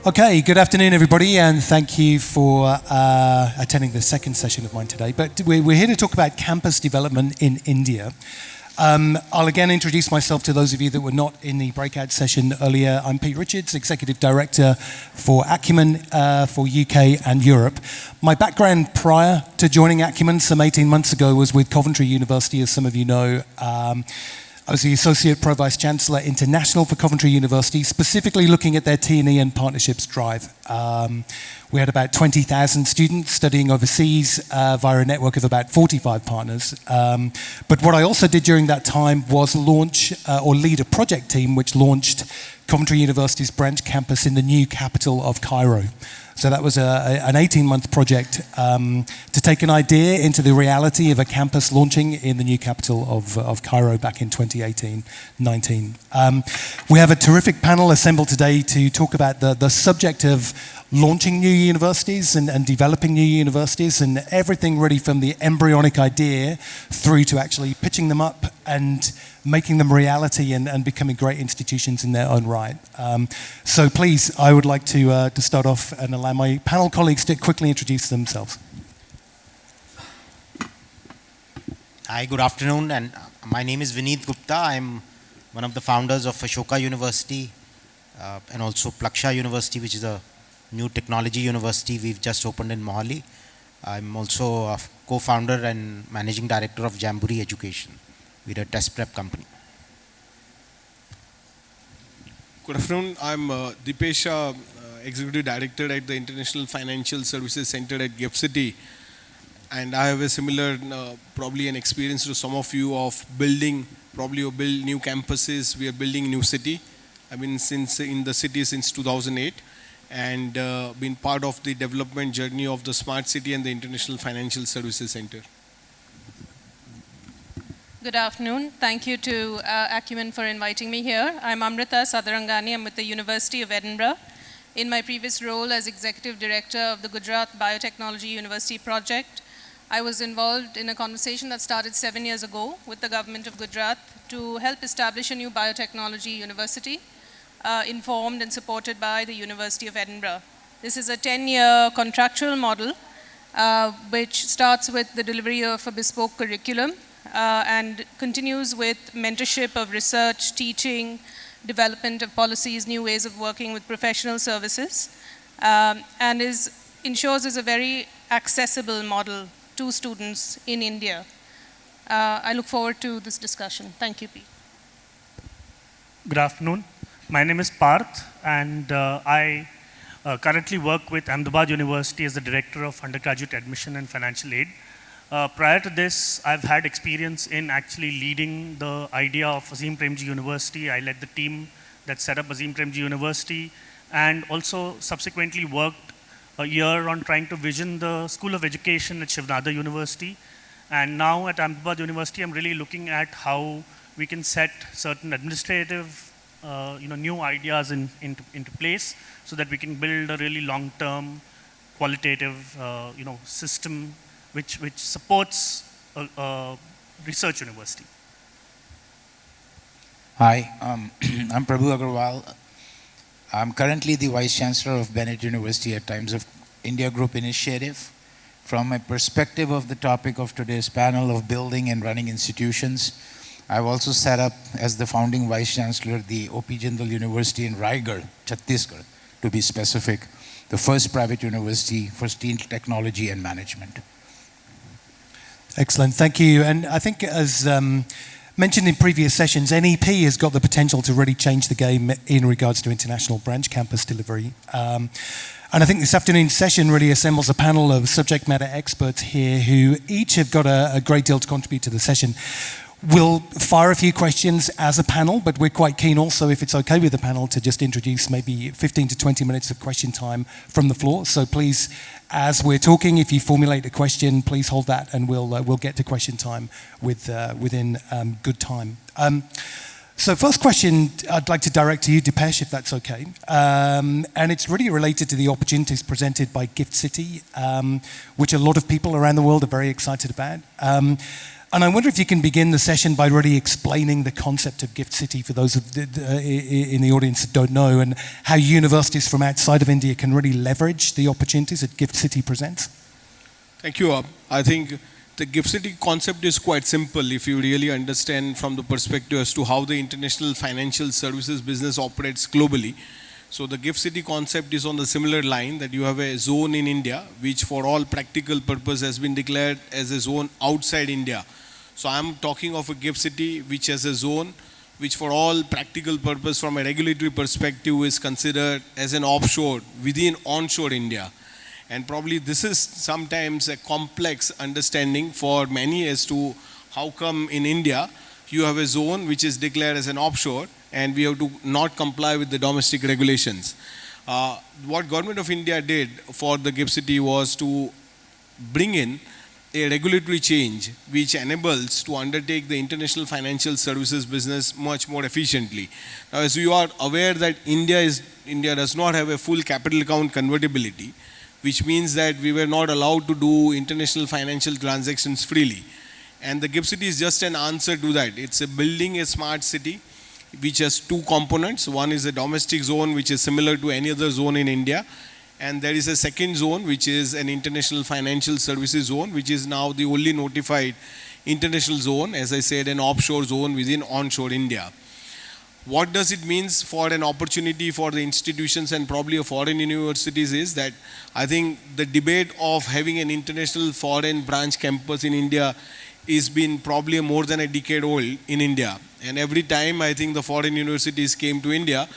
Okay, good afternoon everybody, and thank you for attending the second session of mine today. But we're here to talk about campus development in India. I'll again introduce myself to those of you that were not in the breakout session earlier. I'm Pete Richards, Executive Director for Acumen for UK and Europe. My background prior to joining Acumen some 18 months ago was with Coventry University, as some of you know. I was the Associate Pro-Vice Chancellor International for Coventry University, specifically looking at their T&E and partnerships drive. We had about 20,000 students studying overseas via a network of about 45 partners. But what I also did during that time was launch or lead a project team which launched Coventry University's branch campus in the new capital of Cairo. So that was an 18-month project to take an idea into the reality of a campus launching in the new capital of Cairo back in 2018-19. We have a terrific panel assembled today to talk about the subject of launching new universities and developing new universities, and everything really from the embryonic idea through to actually pitching them up and making them reality and becoming great institutions in their own right. So please, I would like to start off and allow my panel colleagues to quickly introduce themselves. Hi, good afternoon, and my name is Vineet Gupta. I'm one of the founders of Ashoka University and also Plaksha University, which is a new technology university we've just opened in Mohali. I'm also a co-founder and managing director of Jamboree Education. We're a test prep company. Good afternoon. I'm Dipesh, executive director at the International Financial Services Center at GIFT City. And I have a similar, probably an experience to some of you of building, probably you build new campuses. We are building new city. I've been in the city since 2008. And been part of the development journey of the Smart City and the International Financial Services Center. Good afternoon. Thank you to Acumen for inviting me here. I'm Amrita Sadarangani. I'm with the University of Edinburgh. In my previous role as Executive Director of the Gujarat Biotechnology University project, I was involved in a conversation that started 7 years ago with the government of Gujarat to help establish a new biotechnology university. Informed and supported by the University of Edinburgh. This is a 10-year contractual model which starts with the delivery of a bespoke curriculum and continues with mentorship of research, teaching, development of policies, new ways of working with professional services, and ensures is a very accessible model to students in India. I look forward to this discussion. Thank you, Pete. Good afternoon. My name is Parth, and I currently work with Ahmedabad University as the Director of Undergraduate Admission and Financial Aid. Prior to this, I've had experience in actually leading the idea of Azim Premji University. I led the team that set up Azim Premji University, and also subsequently worked a year on trying to vision the School of Education at Shivnada University. And now at Ahmedabad University, I'm really looking at how we can set certain administrative new ideas into place so that we can build a really long-term, qualitative, system which supports a research university. Hi, I'm Prabhu Agarwal. I'm currently the Vice Chancellor of Bennett University at Times of India Group Initiative. From a perspective of the topic of today's panel of building and running institutions, I've also set up, as the founding Vice Chancellor, the O.P. Jindal University in Raigad, Chhattisgarh, to be specific, the first private university for steel technology and management. Excellent, thank you. And I think as mentioned in previous sessions, NEP has got the potential to really change the game in regards to international branch campus delivery. And I think this afternoon's session really assembles a panel of subject matter experts here who each have got a great deal to contribute to the session. We'll fire a few questions as a panel, but we're quite keen also, if it's okay with the panel, to just introduce maybe 15 to 20 minutes of question time from the floor. So please, as we're talking, if you formulate a question, please hold that and we'll get to question time within good time. So first question I'd like to direct to you, Dipesh, if that's okay. And it's really related to the opportunities presented by GIFT City, which a lot of people around the world are very excited about. And I wonder if you can begin the session by really explaining the concept of Gift City for those in the audience that don't know, and how universities from outside of India can really leverage the opportunities that Gift City presents. Thank you. I think the Gift City concept is quite simple if you really understand from the perspective as to how the international financial services business operates globally. So the Gift City concept is on the similar line that you have a zone in India, which for all practical purpose has been declared as a zone outside India. So I'm talking of a Gift City which has a zone which for all practical purpose from a regulatory perspective is considered as an offshore within onshore India. And probably this is sometimes a complex understanding for many as to how come in India you have a zone which is declared as an offshore and we have to not comply with the domestic regulations. What Government of India did for the Gift City was to bring in a regulatory change which enables to undertake the international financial services business much more efficiently. Now, as you are aware that India does not have a full capital account convertibility, which means that we were not allowed to do international financial transactions freely. And the Gift City is just an answer to that. It's building a smart city which has two components. One is a domestic zone which is similar to any other zone in India. And there is a second zone which is an international financial services zone, which is now the only notified international zone, as I said, an offshore zone within onshore India. What does it mean for an opportunity for the institutions and probably foreign universities is that I think the debate of having an international foreign branch campus in India is been probably more than a decade old in India. And every time I think the foreign universities came to India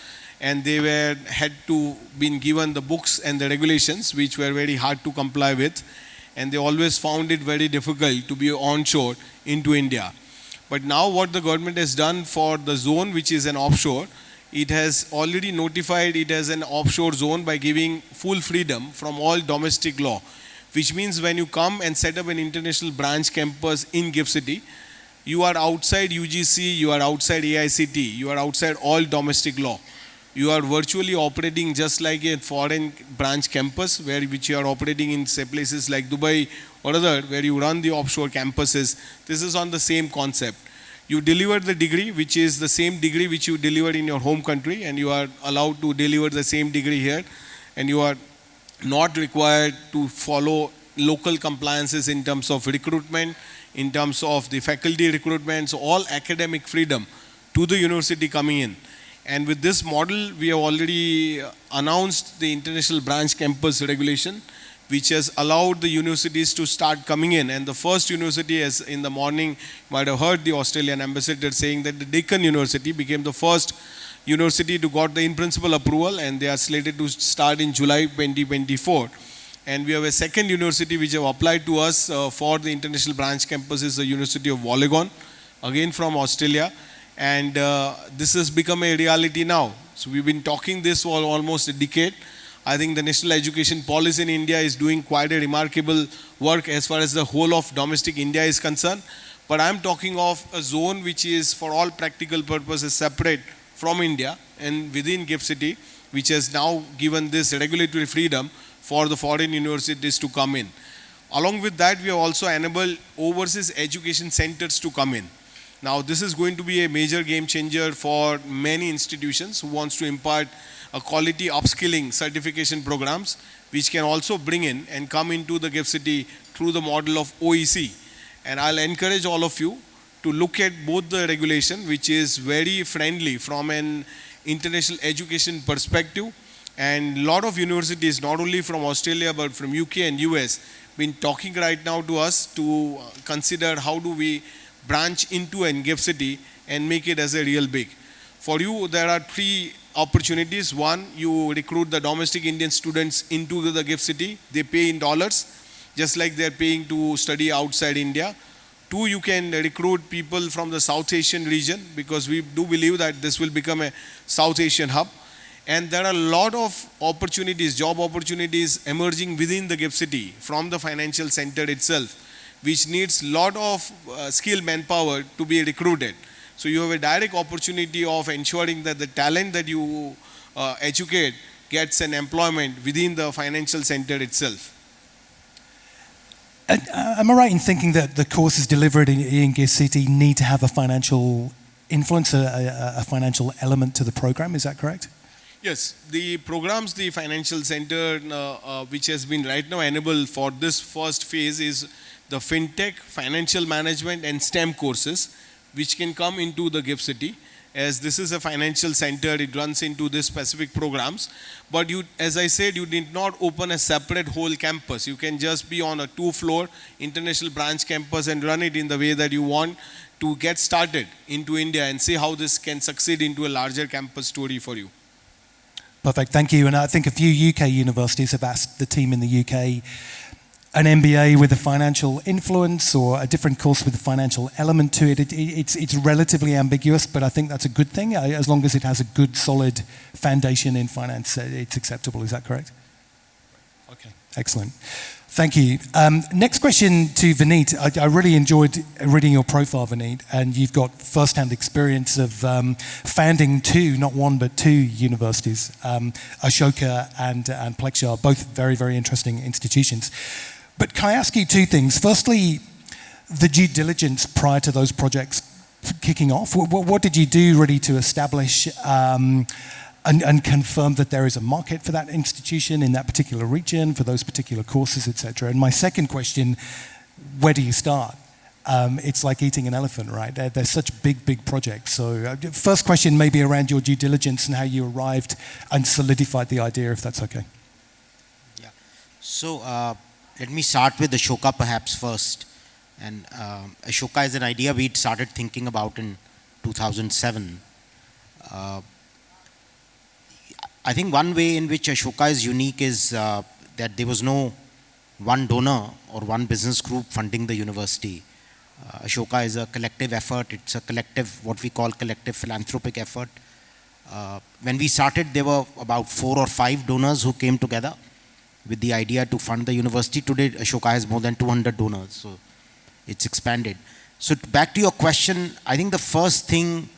and they had to been given the books and the regulations which were very hard to comply with, and they always found it very difficult to be onshore into India. But now what the government has done for the zone which is an offshore, it has already notified it as an offshore zone by giving full freedom from all domestic law, which means when you come and set up an international branch campus in Gift City, you are outside UGC, you are outside AICT, you are outside all domestic law. You are virtually operating just like a foreign branch campus which you are operating in say places like Dubai or other where you run the offshore campuses. This is on the same concept. You deliver the degree which is the same degree which you delivered in your home country, and you are allowed to deliver the same degree here, and you are not required to follow local compliances in terms of recruitment, in terms of the faculty recruitment, so all academic freedom to the university coming in. And with this model, we have already announced the international branch campus regulation, which has allowed the universities to start coming in. And the first university, as in the morning, you might have heard the Australian ambassador saying that the Deccan University became the first university to got the in-principle approval, and they are slated to start in July 2024. And we have a second university which have applied to us for the international branch campus, is the University of Wollongong, again from Australia. And this has become a reality now. So we've been talking this for almost a decade. I think the national education policy in India is doing quite a remarkable work as far as the whole of domestic India is concerned. But I'm talking of a zone which is for all practical purposes separate from India and within Gift City, which has now given this regulatory freedom for the foreign universities to come in. Along with that, we have also enabled overseas education centers to come in. Now, this is going to be a major game changer for many institutions who wants to impart a quality upskilling certification programs, which can also bring in and come into the Gift City through the model of OEC. And I'll encourage all of you to look at both the regulation, which is very friendly from an international education perspective. And a lot of universities, not only from Australia, but from UK and US, been talking right now to us to consider how do we branch into a Gift City and make it as a real big. For you, there are three opportunities. One, you recruit the domestic Indian students into the Gift City. They pay in dollars, just like they're paying to study outside India. Two, you can recruit people from the South Asian region, because we do believe that this will become a South Asian hub. And there are a lot of opportunities, job opportunities emerging within the Gift City from the financial center itself, which needs a lot of skilled manpower to be recruited. So you have a direct opportunity of ensuring that the talent that you educate gets an employment within the financial center itself. Am I right in thinking that the courses delivered in GIS City need to have a financial influence, a financial element to the program? Is that correct? Yes, the programs, the financial center, which has been right now enabled for this first phase is the fintech, financial management and STEM courses, which can come into the GIF City. As this is a financial center, it runs into this specific programs. But you, as I said, you did not open a separate whole campus. You can just be on a 2-floor international branch campus and run it in the way that you want to get started into India and see how this can succeed into a larger campus story for you. Perfect, thank you. And I think a few UK universities have asked the team in the UK an MBA with a financial influence or a different course with a financial element to it. It's relatively ambiguous, but I think that's a good thing. As long as it has a good, solid foundation in finance, it's acceptable. Is that correct? Okay, excellent. Thank you. Next question to Vineet. I really enjoyed reading your profile, Vineet, and you've got first-hand experience of founding two, not one, but two universities, Ashoka and Pleksha, both very, very interesting institutions. But can I ask you two things? Firstly, the due diligence prior to those projects kicking off. What did you do really to establish and confirm that there is a market for that institution in that particular region, for those particular courses, etc.? And my second question, where do you start? It's like eating an elephant, right? They're such big projects. So first question maybe around your due diligence and how you arrived and solidified the idea, if that's okay. Yeah. So let me start with Ashoka perhaps first. And Ashoka is an idea we'd started thinking about in 2007. I think one way in which Ashoka is unique is that there was no one donor or one business group funding the university. Ashoka is a collective effort. It's a collective, what we call collective philanthropic effort. When we started, there were about 4 or 5 donors who came together with the idea to fund the university. Today, Ashoka has more than 200 donors, so it's expanded. So back to your question, I think the first thing,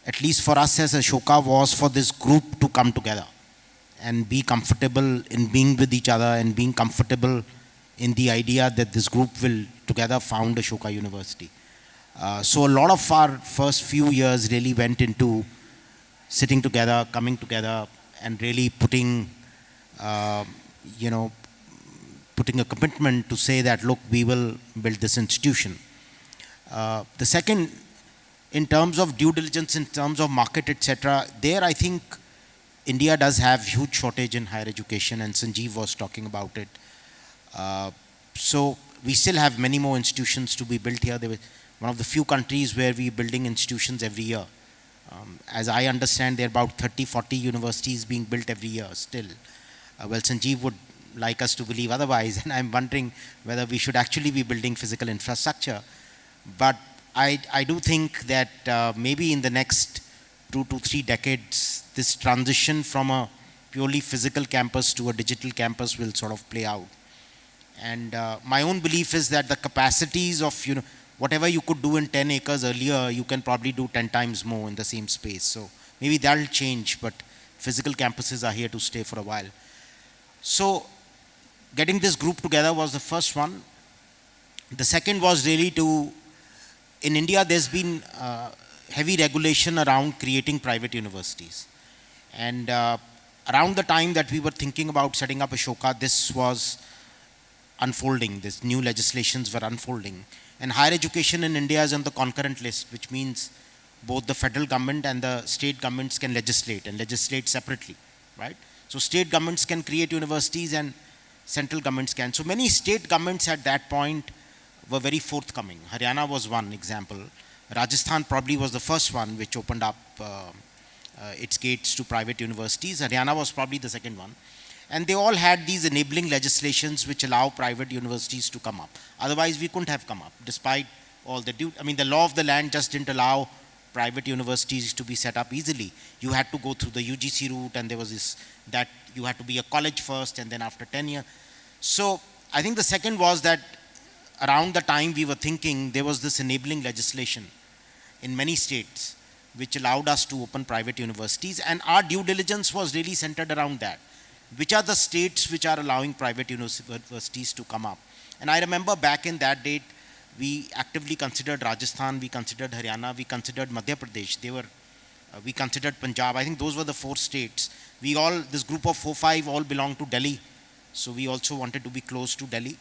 at least for us as Ashoka, was for this group to come together and be comfortable in being with each other and being comfortable in the idea that this group will together found Ashoka University. So a lot of our first few years really went into sitting together, coming together, and really putting putting a commitment to say that, look, we will build this institution. The second, in terms of due diligence, in terms of market, etc., there I think India does have huge shortage in higher education, and Sanjeev was talking about it. So we still have many more institutions to be built here. They were one of the few countries where we're building institutions every year. As I understand, there are about 30, 40 universities being built every year still. Well, Sanjeev would like us to believe otherwise, and I'm wondering whether we should actually be building physical infrastructure. But I do think that maybe in the next 2 to 3 decades, this transition from a purely physical campus to a digital campus will sort of play out. And my own belief is that the capacities of, whatever you could do in 10 acres earlier, you can probably do 10 times more in the same space. So maybe that'll change, but physical campuses are here to stay for a while. So getting this group together was the first one. The second was really in India, there's been heavy regulation around creating private universities. And around the time that we were thinking about setting up Ashoka, this was unfolding. These new legislations were unfolding. And higher education in India is on the concurrent list, which means both the federal government and the state governments can legislate and legislate separately, right? So state governments can create universities and central governments can. So many state governments at that point were very forthcoming. Haryana was one example. Rajasthan probably was the first one which opened up its gates to private universities. Haryana was probably the second one. And they all had these enabling legislations which allow private universities to come up. Otherwise, we couldn't have come up, despite all the the law of the land just didn't allow private universities to be set up easily. You had to go through the UGC route, and there was this, that you had to be a college first, and then after 10 years. So I think the second was that around the time we were thinking, there was this enabling legislation in many states which allowed us to open private universities, and our due diligence was really centered around that. Which are the states which are allowing private universities to come up? And I remember back in that date, we actively considered Rajasthan, we considered Haryana, we considered Madhya Pradesh. We considered Punjab. I think those were the 4 states. This group of 4, 5 all belonged to Delhi. So we also wanted to be close to Delhi.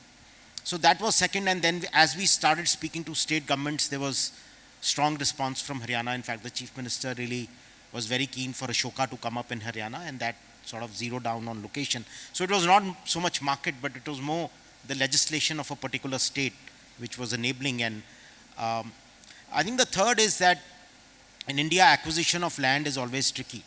So that was second. And then as we started speaking to state governments, there was strong response from Haryana. In fact, the Chief Minister really was very keen for Ashoka to come up in Haryana, and that sort of zeroed down on location. So it was not so much market, but it was more the legislation of a particular state which was enabling. And I think the third is that in India, acquisition of land is always tricky.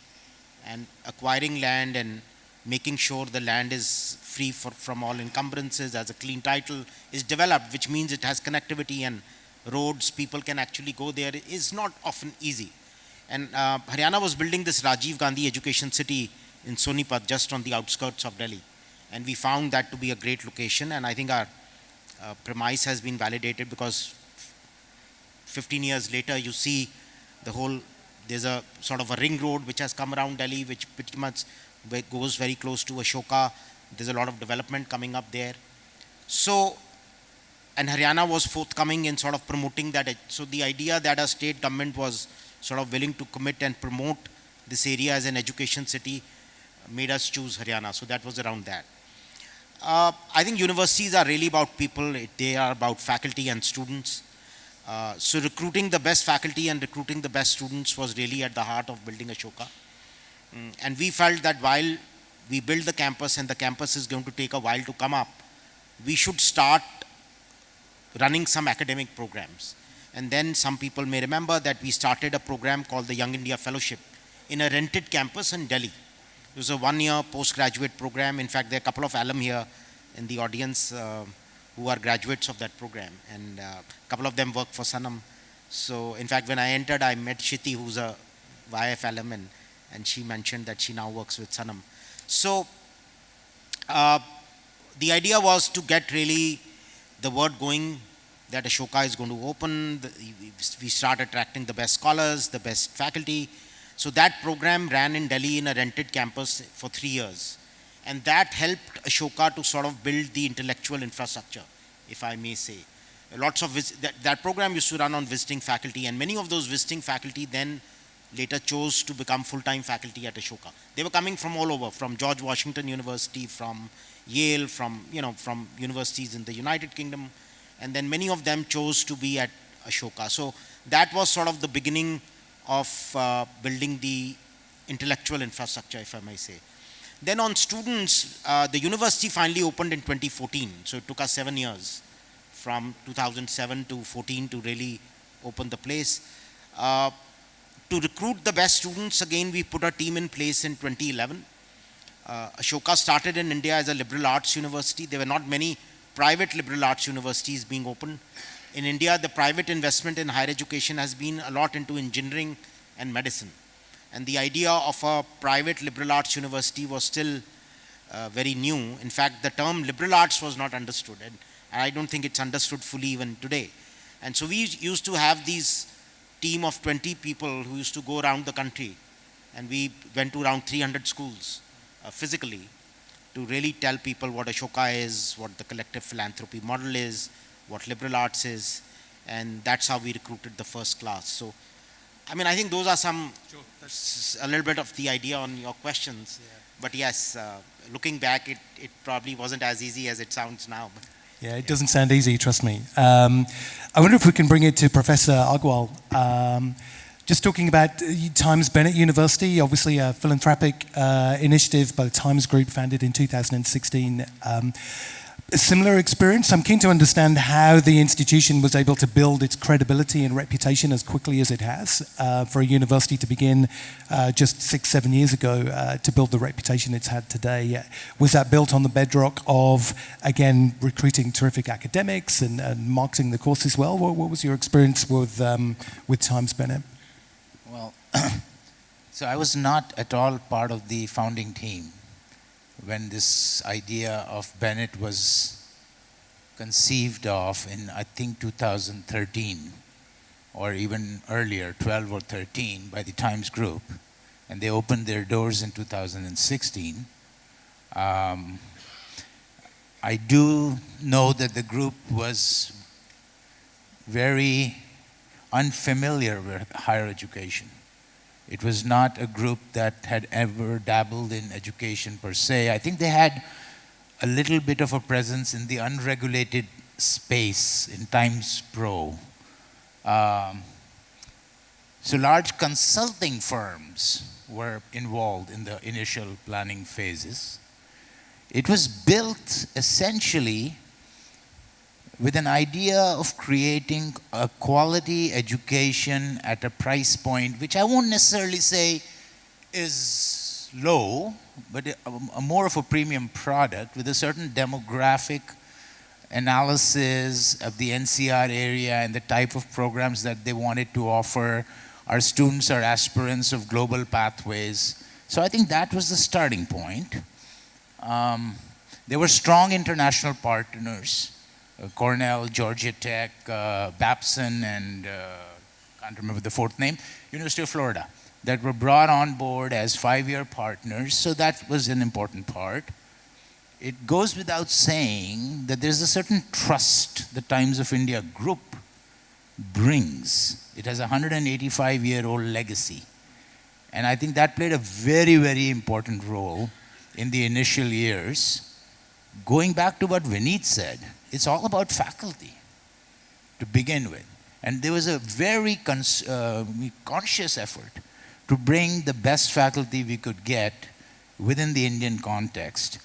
And acquiring land and making sure the land is free from all encumbrances, as a clean title is developed, which means it has connectivity and roads, people can actually go there, is not often easy. And Haryana was building this Rajiv Gandhi Education City in Sonipat, just on the outskirts of Delhi. And we found that to be a great location, and I think our premise has been validated, because 15 years later, you see there's a sort of a ring road which has come around Delhi, which pretty much goes very close to Ashoka. There's a lot of development coming up there. So, and Haryana was forthcoming in sort of promoting that. So the idea that a state government was sort of willing to commit and promote this area as an education city made us choose Haryana. So that was around that. I think universities are really about people. They are about faculty and students. So recruiting the best faculty and recruiting the best students was really at the heart of building Ashoka. And we felt that while we build the campus and the campus is going to take a while to come up, we should start running some academic programs. And then some people may remember that we started a program called the Young India Fellowship in a rented campus in Delhi. It was a 1-year postgraduate program. In fact, there are a couple of alum here in the audience who are graduates of that program, and a couple of them work for Sanam. So in fact, when I entered, I met Shiti, who's a YF alum, and she mentioned that she now works with Sanam. So the idea was to get really the word going that Ashoka is going to open. We start attracting the best scholars, the best faculty. So that program ran in Delhi in a rented campus for 3 years. And that helped Ashoka to sort of build the intellectual infrastructure, if I may say. Lots of that program used to run on visiting faculty, and many of those visiting faculty then later chose to become full-time faculty at Ashoka. They were coming from all over, from George Washington University, from Yale, from universities in the United Kingdom, and then many of them chose to be at Ashoka. So that was sort of the beginning of building the intellectual infrastructure, if I may say. Then on students, the university finally opened in 2014. So it took us 7 years, from 2007 to 14, to really open the place. To recruit the best students, again, we put a team in place in 2011. Ashoka started in India as a liberal arts university. There were not many private liberal arts universities being opened. In India, the private investment in higher education has been a lot into engineering and medicine. And the idea of a private liberal arts university was still very new. In fact, the term liberal arts was not understood, and I don't think it's understood fully even today. And so we used to have these team of 20 people who used to go around the country, and we went to around 300 schools physically to really tell people what Ashoka is, what the collective philanthropy model is, what liberal arts is, and that's how we recruited the first class. So, I mean, I think those are a little bit of the idea on your questions. Yeah. But yes, looking back, it probably wasn't as easy as it sounds now. But yeah, it doesn't sound easy, trust me. I wonder if we can bring it to Professor Agrawal. Just talking about Times Bennett University, obviously a philanthropic initiative by the Times Group, founded in 2016. A similar experience. I'm keen to understand how the institution was able to build its credibility and reputation as quickly as it has for a university to begin just 6-7 years ago to build the reputation it's had today. Was that built on the bedrock of, again, recruiting terrific academics and marketing the courses well? What was your experience with Times Bennett? Well, so I was not at all part of the founding team when this idea of Bennett was conceived of in, I think, 2013, or even earlier, 12 or 13, by the Times Group, and they opened their doors in 2016. I do know that the group was very unfamiliar with higher education. It was not a group that had ever dabbled in education per se. I think they had a little bit of a presence in the unregulated space in Times Pro. So large consulting firms were involved in the initial planning phases. It was built essentially with an idea of creating a quality education at a price point, which I won't necessarily say is low, but a more of a premium product with a certain demographic analysis of the NCR area and the type of programs that they wanted to offer. Our students are aspirants of global pathways. So I think that was the starting point. There were strong international partners, Cornell, Georgia Tech, Babson, and can't remember the fourth name, University of Florida, that were brought on board as 5-year partners. So that was an important part. It goes without saying that there's a certain trust the Times of India group brings. It has a 185-year-old legacy. And I think that played a very, very important role in the initial years. Going back to what Vineet said, it's all about faculty to begin with. And there was a very conscious effort to bring the best faculty we could get within the Indian context.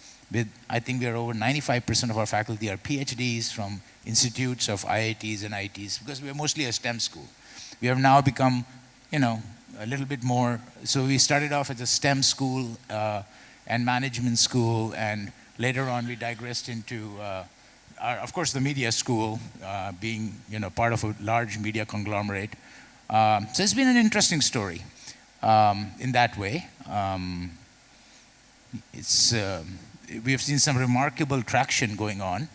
I think we are over 95% of our faculty are PhDs from institutes of IITs and ITs, because we are mostly a STEM school. We have now become, a little bit more. So we started off as a STEM school and management school, and later on we digressed into, of course, the media school, being part of a large media conglomerate. So it's been an interesting story in that way. We have seen some remarkable traction going on,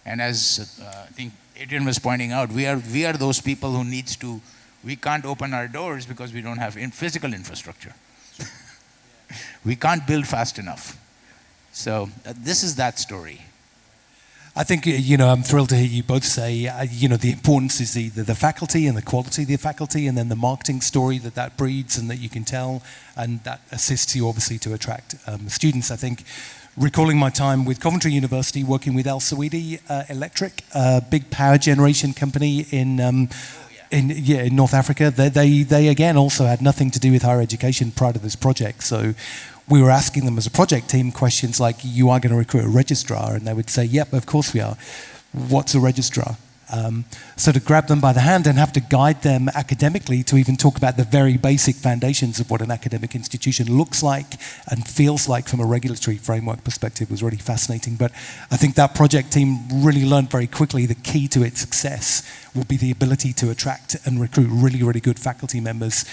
and as I think Adrian was pointing out, we are those people who needs to. We can't open our doors because we don't have physical infrastructure. We can't build fast enough. So this is that story. I think, I'm thrilled to hear you both say, the importance is either the faculty and the quality of the faculty, and then the marketing story that breeds and that you can tell, and that assists you obviously to attract students. I think, recalling my time with Coventry University, working with El Saweedi Electric, a big power generation company in North Africa, they again also had nothing to do with higher education prior to this project. So we were asking them as a project team questions like, you are going to recruit a registrar? And they would say, yep, of course we are. What's a registrar? So to grab them by the hand and have to guide them academically to even talk about the very basic foundations of what an academic institution looks like and feels like from a regulatory framework perspective was really fascinating. But I think that project team really learned very quickly the key to its success will be the ability to attract and recruit really, really good faculty members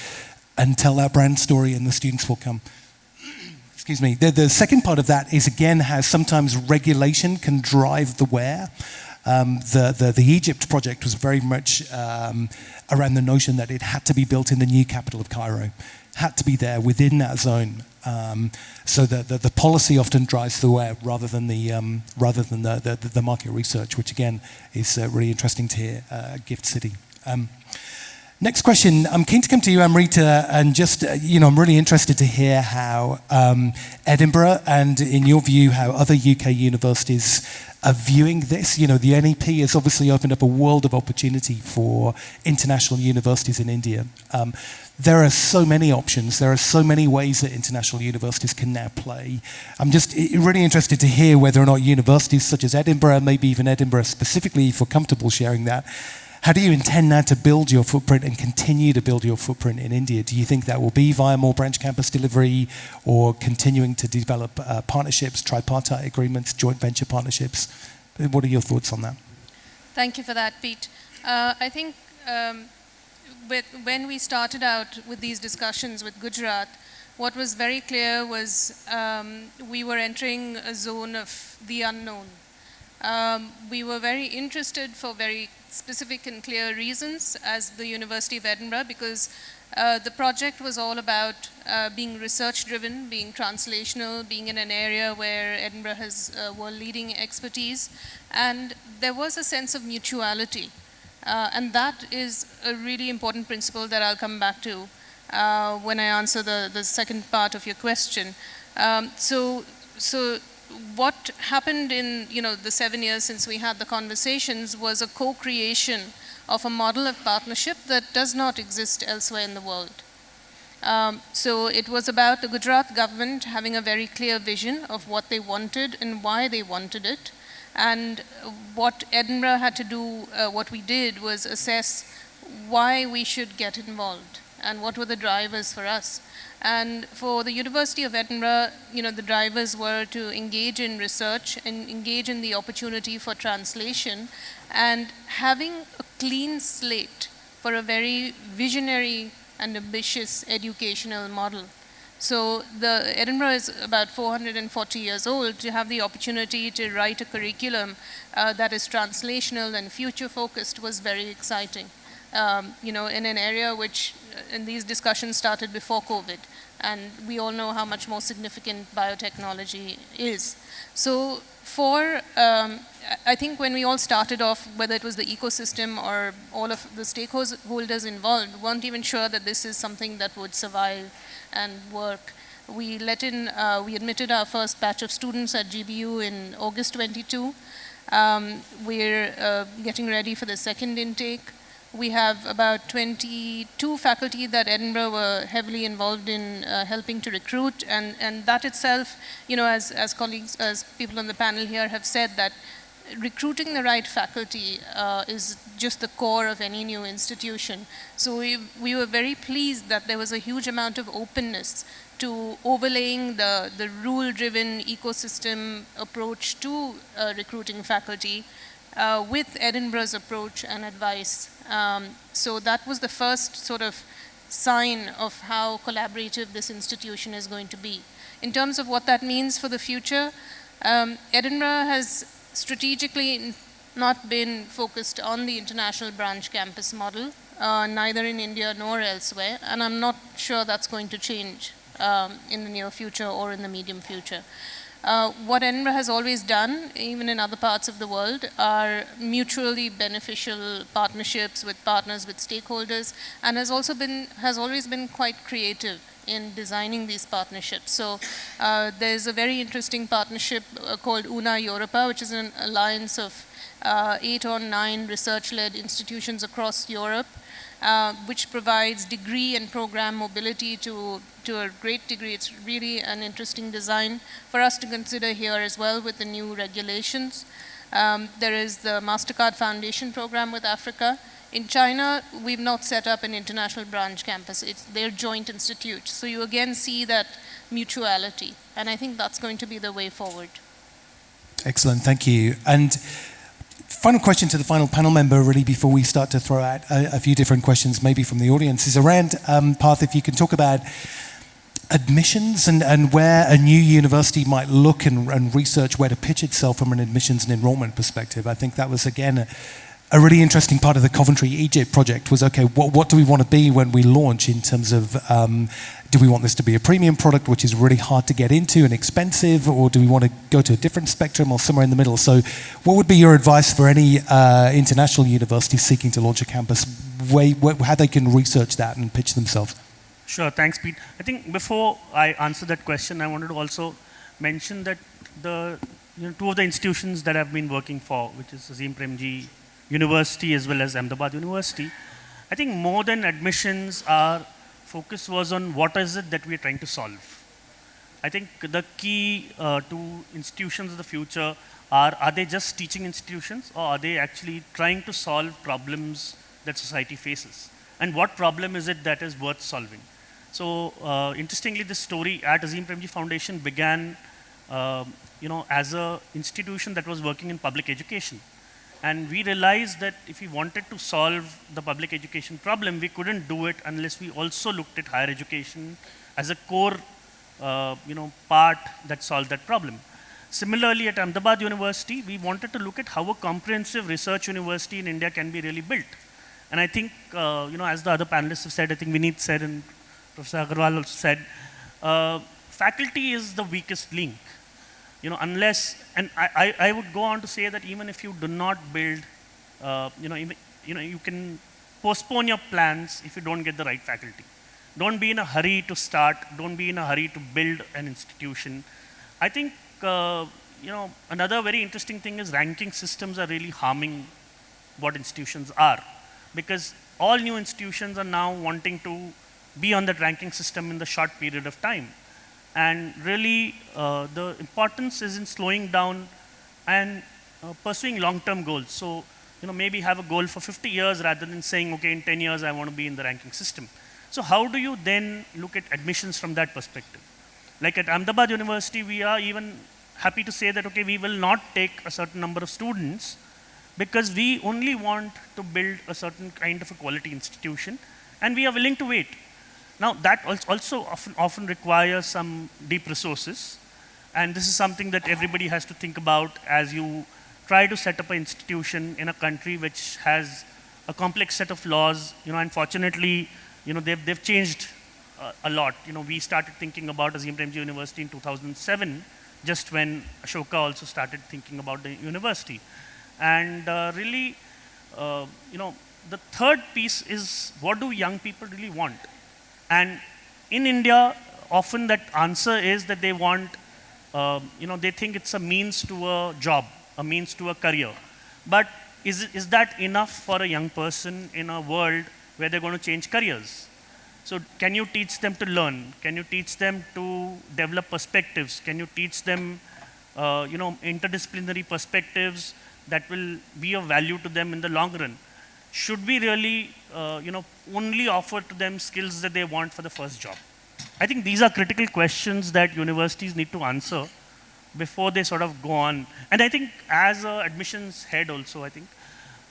and tell that brand story, and the students will come. Excuse me. The second part of that is, again, how sometimes regulation can drive the where. The Egypt project was very much around the notion that it had to be built in the new capital of Cairo, had to be there within that zone. So the policy often drives the where rather than the market research, which again is really interesting to hear. Gift City. Next question. I'm keen to come to you, Amrita, and just, I'm really interested to hear how Edinburgh and, in your view, how other UK universities are viewing this. The NEP has obviously opened up a world of opportunity for international universities in India. There are so many options. There are so many ways that international universities can now play. I'm just really interested to hear whether or not universities such as Edinburgh, maybe even Edinburgh specifically, if you're comfortable sharing that, how do you intend now to build your footprint and continue to build your footprint in India? Do you think that will be via more branch campus delivery or continuing to develop partnerships, tripartite agreements, joint venture partnerships? What are your thoughts on that? Thank you for that, Pete. I think when we started out with these discussions with Gujarat, what was very clear was we were entering a zone of the unknown. We were very interested for very specific and clear reasons as the University of Edinburgh, because The project was all about being research-driven, being translational, being in an area where Edinburgh has world-leading expertise, and there was a sense of mutuality. And that is a really important principle that I'll come back to when I answer the second part of your question. So what happened in the 7 years since we had the conversations was a co-creation of a model of partnership that does not exist elsewhere in the world. So it was about the Gujarat government having a very clear vision of what they wanted and why they wanted it. And what Edinburgh had to do, what we did was assess why we should get involved and what were the drivers for us. And for the University of Edinburgh, the drivers were to engage in research and engage in the opportunity for translation and having a clean slate for a very visionary and ambitious educational model. So the Edinburgh is about 440 years old. To have the opportunity to write a curriculum that is translational and future-focused was very exciting. In an area which, and these discussions started before COVID, and we all know how much more significant biotechnology is. So I think when we all started off, whether it was the ecosystem or all of the stakeholders involved, weren't even sure that this is something that would survive and work. We admitted our first batch of students at GBU in August 22. We're getting ready for the second intake. We have about 22 faculty that Edinburgh were heavily involved in helping to recruit, and that itself, as colleagues, as people on the panel here have said, that recruiting the right faculty is just the core of any new institution. So we were very pleased that there was a huge amount of openness to overlaying the rule-driven ecosystem approach to recruiting faculty with Edinburgh's approach and advice. So that was the first sort of sign of how collaborative this institution is going to be. In terms of what that means for the future, Edinburgh has strategically not been focused on the international branch campus model, neither in India nor elsewhere, and I'm not sure that's going to change in the near future or in the medium future. What Edinburgh has always done, even in other parts of the world, are mutually beneficial partnerships with partners, with stakeholders, and has always been quite creative in designing these partnerships. So there's a very interesting partnership called Una Europa, which is an alliance of 8 or 9 research-led institutions across Europe, which provides degree and program mobility to a great degree. It's really an interesting design for us to consider here as well with the new regulations. There is the MasterCard Foundation program with Africa. In China, we've not set up an international branch campus. It's their joint institutes. So you again see that mutuality. And I think that's going to be the way forward. Excellent, thank you. And final question to the final panel member, really, before we start to throw out a few different questions, maybe from the audience, is around, Parth, if you can talk about admissions and where a new university might look and research where to pitch itself from an admissions and enrollment perspective. I think that was, again, a really interesting part of the Coventry Egypt project was, okay, what do we want to be when we launch in terms of, do we want this to be a premium product, which is really hard to get into and expensive, or do we want to go to a different spectrum or somewhere in the middle? So what would be your advice for any international university seeking to launch a campus, how they can research that and pitch themselves? Sure, thanks, Pete. I think before I answer that question, I wanted to also mention that two of the institutions that I've been working for, which is Azim Premji University as well as Ahmedabad University, I think more than admissions, our focus was on what is it that we're trying to solve. I think the key to institutions of the future are they just teaching institutions, or are they actually trying to solve problems that society faces? And what problem is it that is worth solving? So interestingly, this story at Azim Premji Foundation began as an institution that was working in public education. And we realized that if we wanted to solve the public education problem, we couldn't do it unless we also looked at higher education as a core part that solved that problem. Similarly, at Ahmedabad University, we wanted to look at how a comprehensive research university in India can be really built. And I think, as the other panelists have said, I think Vineet said and Professor Agarwal also said, faculty is the weakest link. Unless, and I would go on to say that even if you do not build, you can postpone your plans if you don't get the right faculty. Don't be in a hurry to start. Don't be in a hurry to build an institution. I think, another very interesting thing is ranking systems are really harming what institutions are. Because all new institutions are now wanting to be on that ranking system in the short period of time. And really, the importance is in slowing down and pursuing long-term goals. So, maybe have a goal for 50 years rather than saying, okay, in 10 years, I want to be in the ranking system. So how do you then look at admissions from that perspective? Like at Ahmedabad University, we are even happy to say that, okay, we will not take a certain number of students because we only want to build a certain kind of a quality institution, and we are willing to wait. Now, that also often requires some deep resources, and this is something that everybody has to think about as you try to set up an institution in a country which has a complex set of laws. Unfortunately, they've changed a lot. We started thinking about Azim Premji University in 2007, just when Ashoka also started thinking about the university. And really, the third piece is, what do young people really want? And in India, often that answer is that they want, they think it's a means to a job, a means to a career. But is that enough for a young person in a world where they're going to change careers? So can you teach them to learn? Can you teach them to develop perspectives? Can you teach them, interdisciplinary perspectives that will be of value to them in the long run? Should we really, only offer to them skills that they want for the first job? I think these are critical questions that universities need to answer before they sort of go on. And I think as an admissions head also, I think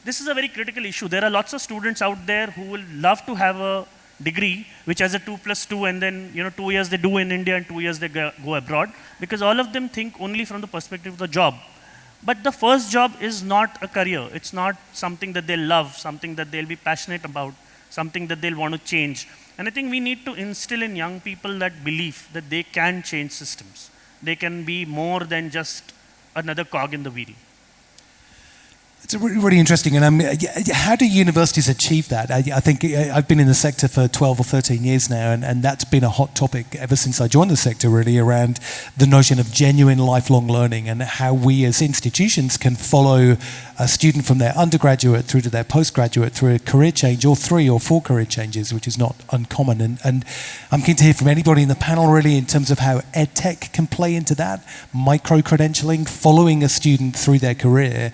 this is a very critical issue. There are lots of students out there who will love to have a degree which has a 2+2, and then 2 years they do in India and 2 years they go abroad, because all of them think only from the perspective of the job. But the first job is not a career. It's not something that they love, something that they'll be passionate about, something that they'll want to change. And I think we need to instill in young people that belief that they can change systems. They can be more than just another cog in the wheel. It's really, really interesting. And how do universities achieve that? I think I've been in the sector for 12 or 13 years now, and that's been a hot topic ever since I joined the sector, really, around the notion of genuine lifelong learning and how we as institutions can follow a student from their undergraduate through to their postgraduate through a career change, or 3 or 4 career changes, which is not uncommon. And I'm keen to hear from anybody in the panel, really, in terms of how EdTech can play into that, micro-credentialing, following a student through their career,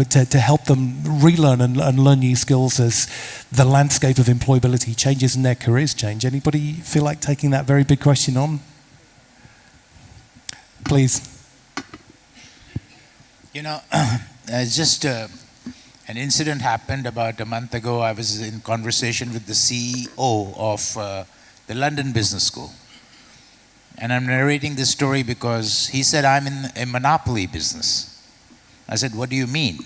to help them relearn and learn new skills as the landscape of employability changes and their careers change. Anybody feel like taking that very big question on? Please. Just an incident happened about a month ago. I was in conversation with the CEO of the London Business School. And I'm narrating this story because he said, I'm in a monopoly business. I said, what do you mean?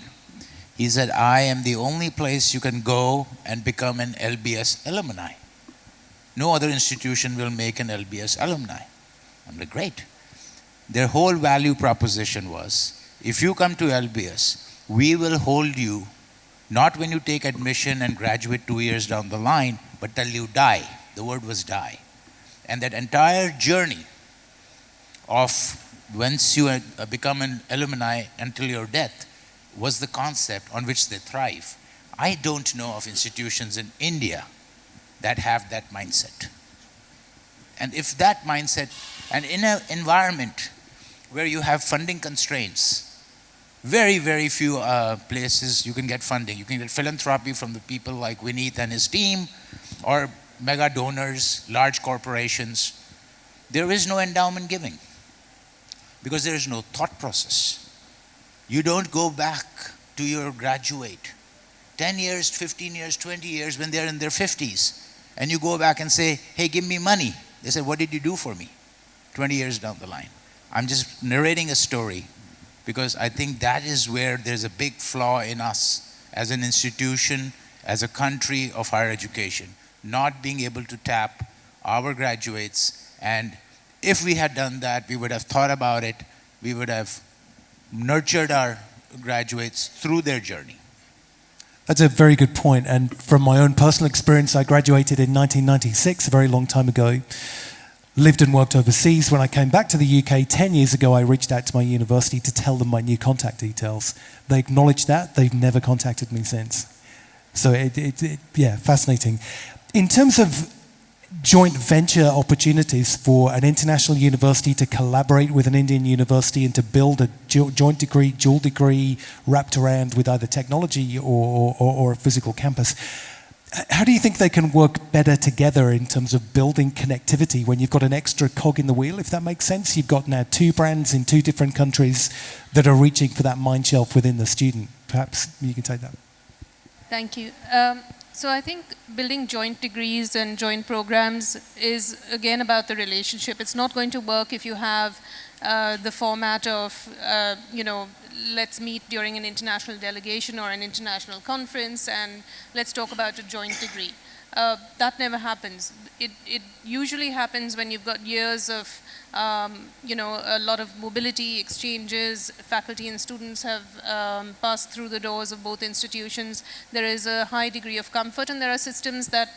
He said, I am the only place you can go and become an LBS alumni. No other institution will make an LBS alumni. I'm like, great. Their whole value proposition was, if you come to LBS, we will hold you, not when you take admission and graduate 2 years down the line, but till you die. The word was die. And that entire journey of once you become an alumni until your death was the concept on which they thrive. I don't know of institutions in India that have that mindset. And if that mindset, and in an environment where you have funding constraints, very, very few places you can get funding. You can get philanthropy from the people like Vineet and his team, or mega donors, large corporations. There is no endowment giving, because there is no thought process. You don't go back to your graduate 10 years, 15 years, 20 years when they're in their 50s, and you go back and say, hey, give me money. They say, what did you do for me 20 years down the line? I'm just narrating a story because I think that is where there's a big flaw in us as an institution, as a country of higher education, not being able to tap our graduates. And if we had done that, we would have thought about it, we would have nurtured our graduates through their journey. That's a very good point. And from my own personal experience, I graduated in 1996, a very long time ago. Lived and worked overseas. When I came back to the UK 10 years ago, I reached out to my university to tell them my new contact details. They acknowledged that. They've never contacted me since. So yeah, fascinating. In terms of joint venture opportunities for an international university to collaborate with an Indian university and to build a joint degree, dual degree, wrapped around with either technology or a physical campus. How do you think they can work better together in terms of building connectivity when you've got an extra cog in the wheel, if that makes sense? You've got now 2 brands in 2 different countries that are reaching for that mind shelf within the student. Perhaps you can take that. Thank you. So I think building joint degrees and joint programs is, again, about the relationship. It's not going to work if you have the format of, let's meet during an international delegation or an international conference and let's talk about a joint degree. That never happens. It usually happens when you've got years of, a lot of mobility exchanges. Faculty and students have passed through the doors of both institutions. There is a high degree of comfort, and there are systems that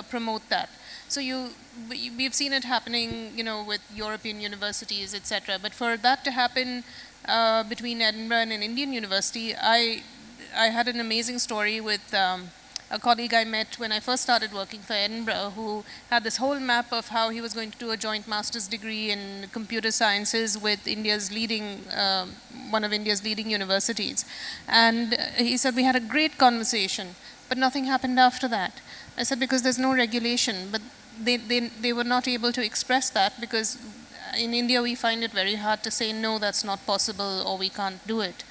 promote that. So we've seen it happening, with European universities, etc. But for that to happen between Edinburgh and an Indian university, I had an amazing story with a colleague I met when I first started working for Edinburgh, who had this whole map of how he was going to do a joint master's degree in computer sciences with India's leading, one of India's leading universities. And he said, we had a great conversation, but nothing happened after that. I said, because there's no regulation, but they were not able to express that because in India we find it very hard to say, no, that's not possible, or we can't do it.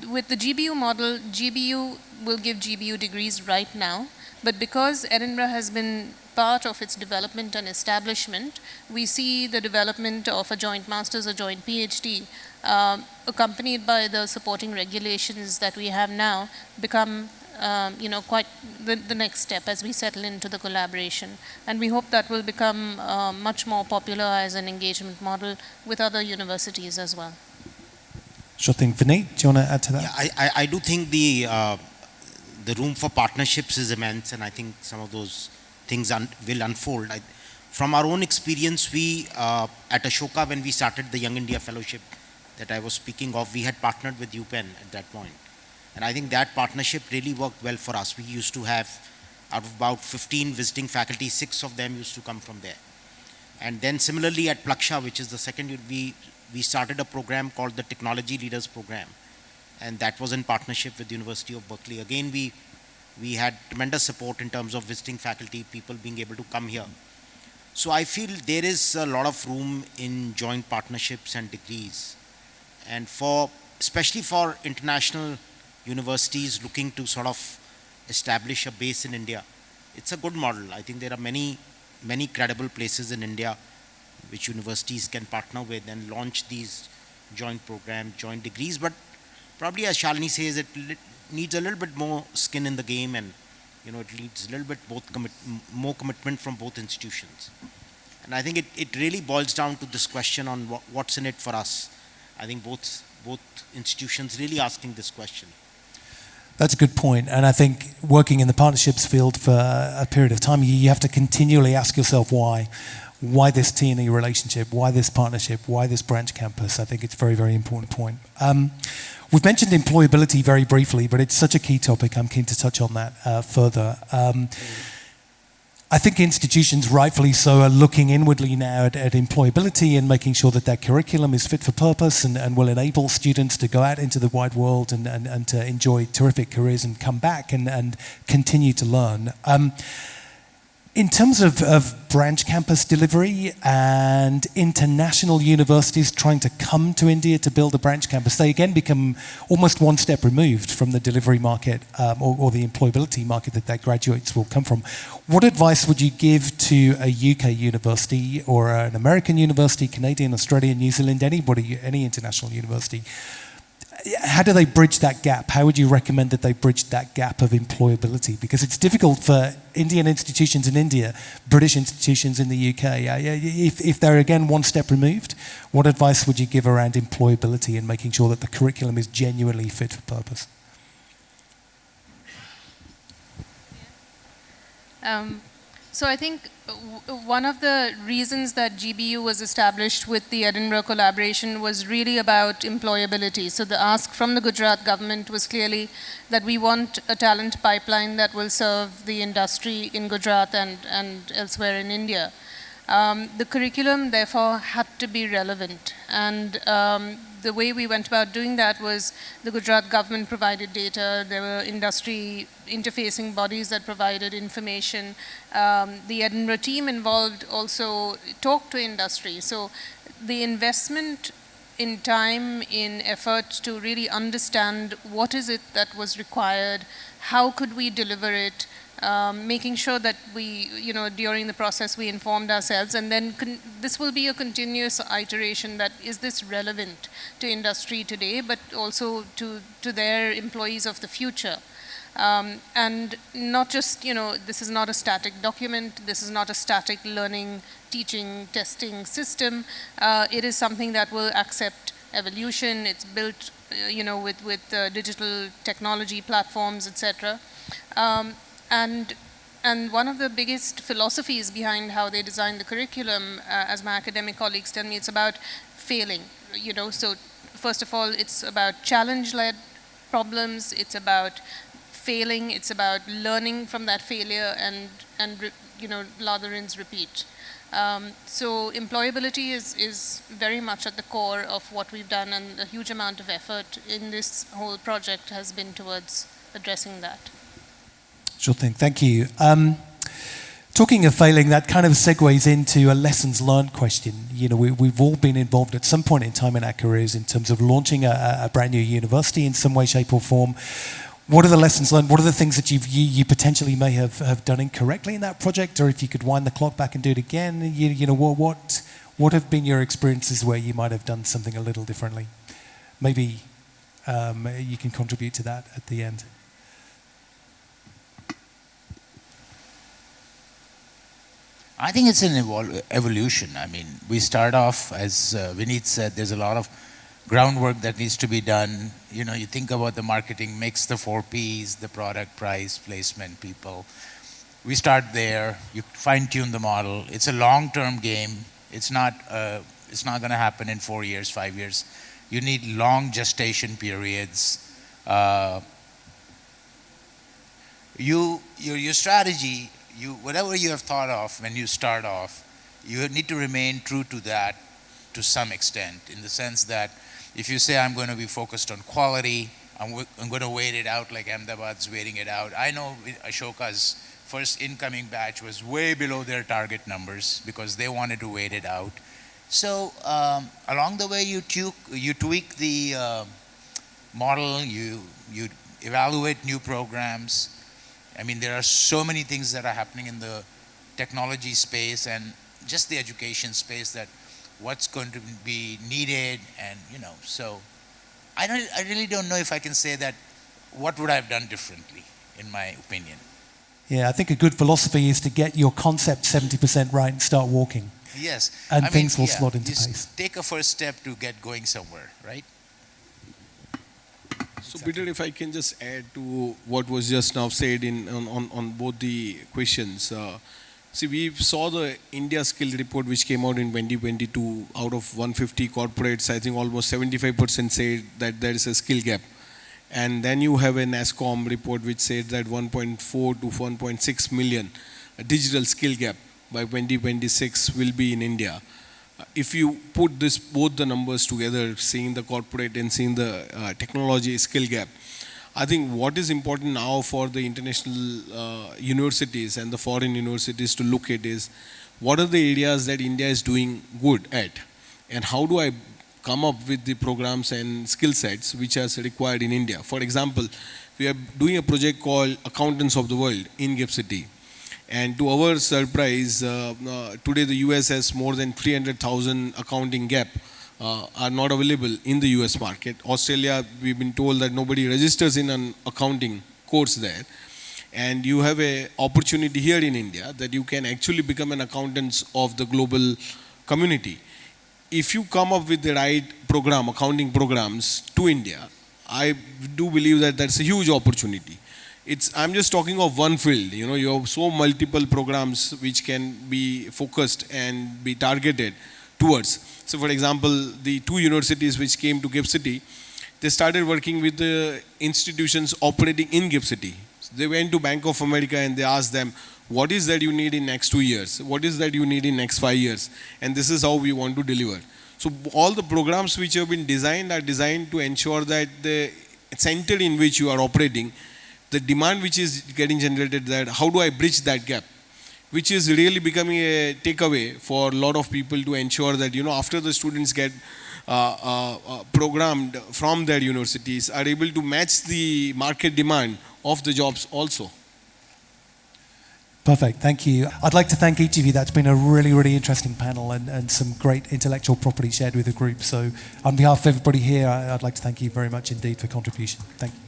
With the GBU model, GBU will give GBU degrees right now, but because Edinburgh has been part of its development and establishment, we see the development of a joint master's or joint PhD, accompanied by the supporting regulations that we have now, become quite the next step as we settle into the collaboration. And we hope that will become much more popular as an engagement model with other universities as well. Sure thing. Vineet, do you want to add to that? Yeah, I do think the room for partnerships is immense, and I think some of those things will unfold. From our own experience, we at Ashoka, when we started the Young India Fellowship that I was speaking of, we had partnered with UPenn at that point. And I think that partnership really worked well for us. We used to have, out of about 15 visiting faculty, 6 of them used to come from there. And then similarly at Plaksha, which is the second year, we started a program called the Technology Leaders Program. And that was in partnership with the University of Berkeley. Again, we had tremendous support in terms of visiting faculty, people being able to come here. So I feel there is a lot of room in joint partnerships and degrees. And especially for international universities looking to sort of establish a base in India, it's a good model. I think there are many credible places in India which universities can partner with and launch these joint programs, joint degrees. But probably, as Shalini says, it needs a little bit more skin in the game, and it needs a little bit more commitment from both institutions. And I think it really boils down to this question on what's in it for us. I think both institutions really asking this question. That's a good point. And I think working in the partnerships field for a period of time, you have to continually ask yourself why. Why this T&E relationship? Why this partnership? Why this branch campus? I think it's a very, very important point. We've mentioned employability very briefly, but it's such a key topic. I'm keen to touch on that further. I think institutions, rightfully so, are looking inwardly now at employability and making sure that their curriculum is fit for purpose and will enable students to go out into the wide world and to enjoy terrific careers and come back and continue to learn. In terms of branch campus delivery and international universities trying to come to India to build a branch campus, they again become almost one step removed from the delivery market or the employability market that their graduates will come from. What advice would you give to a UK university or an American university, Canadian, Australian, New Zealand, anybody, any international university? how do they bridge that gap? How would you recommend that they bridge that gap of employability? Because it's difficult for Indian institutions in India, British institutions in the UK. If they're again one step removed, what advice would you give around employability and making sure that the curriculum is genuinely fit for purpose? So I think one of the reasons that GBU was established with the Edinburgh collaboration was really about employability. So the ask from the Gujarat government was clearly that we want a talent pipeline that will serve the industry in Gujarat and elsewhere in India. The curriculum, therefore, had to be relevant. And the way we went about doing that was the Gujarat government provided data, there were industry interfacing bodies that provided information. The Edinburgh team involved also talked to industry. So the investment in time, in effort to really understand what is it that was required, how could we deliver it, making sure that we, during the process we informed ourselves, and then this will be a continuous iteration that is this relevant to industry today, but also to their employees of the future. And not just, this is not a static document, this is not a static learning, teaching, testing system. It is something that will accept evolution. It's built, with digital technology platforms, etc. And one of the biggest philosophies behind how they design the curriculum, as my academic colleagues tell me, it's about failing. So first of all, it's about challenge-led problems. It's about failing. It's about learning from that failure and lather, rinse, repeat. So employability is very much at the core of what we've done, and a huge amount of effort in this whole project has been towards addressing that. Sure thing, thank you. Talking of failing, that kind of segues into a lessons learned question. We've all been involved at some point in time in our careers in terms of launching a brand new university in some way, shape or form. What are the lessons learned? What are the things that you potentially may have done incorrectly in that project? Or if you could wind the clock back and do it again, what have been your experiences where you might have done something a little differently? Maybe you can contribute to that at the end. I think it's an evolution. I mean, we start off, as Vineet said, there's a lot of groundwork that needs to be done. You think about the marketing mix, the 4 Ps, the product, price, placement, people. We start there, you fine-tune the model. It's a long-term game. It's not going to happen in 4 years, 5 years. You need long gestation periods. Your strategy, whatever you have thought of when you start off, you need to remain true to that to some extent, in the sense that if you say I'm going to be focused on quality, I'm going to wait it out like Ahmedabad's waiting it out. I know Ashoka's first incoming batch was way below their target numbers because they wanted to wait it out. So along the way you tweak the model, you evaluate new programs. I mean, there are so many things that are happening in the technology space and just the education space, that what's going to be needed, and so I really don't know if I can say that what would I have done differently, in my opinion. Yeah, I think a good philosophy is to get your concept 70% right and start walking. Yes. And things will slot into place. Take a first step to get going somewhere, right? So Peter, if I can just add to what was just now said on both the questions. See, we saw the India skill report which came out in 2022. Out of 150 corporates, I think almost 75% said that there is a skill gap. And then you have an NASSCOM report which said that 1.4 to 1.6 million digital skill gap by 2026 will be in India. If you put both the numbers together, seeing the corporate and seeing the technology skill gap, I think what is important now for the international universities and the foreign universities to look at is what are the areas that India is doing good at, and how do I come up with the programs and skill sets which are required in India. For example, we are doing a project called Accountants of the World in GIFT City. And to our surprise, today the US has more than 300,000 accounting gap are not available in the US market. Australia, we've been told that nobody registers in an accounting course there. And you have an opportunity here in India that you can actually become an accountant of the global community. If you come up with the right program, accounting programs to India, I do believe that that's a huge opportunity. I'm just talking of one field. You know, you have so multiple programs which can be focused and be targeted towards. So for example, the 2 universities which came to GIFT City, they started working with the institutions operating in GIFT City. So they went to Bank of America and they asked them, what is that you need in next 2 years? What is that you need in next 5 years? And this is how we want to deliver. So all the programs which have been designed are designed to ensure that the center in which you are operating, the demand which is getting generated, that how do I bridge that gap? Which is really becoming a takeaway for a lot of people to ensure that, you know, after the students get programmed from their universities, are able to match the market demand of the jobs also. Perfect, thank you. I'd like to thank each of you. That's been a really, really interesting panel and some great intellectual property shared with the group. So on behalf of everybody here, I'd like to thank you very much indeed for contribution. Thank you.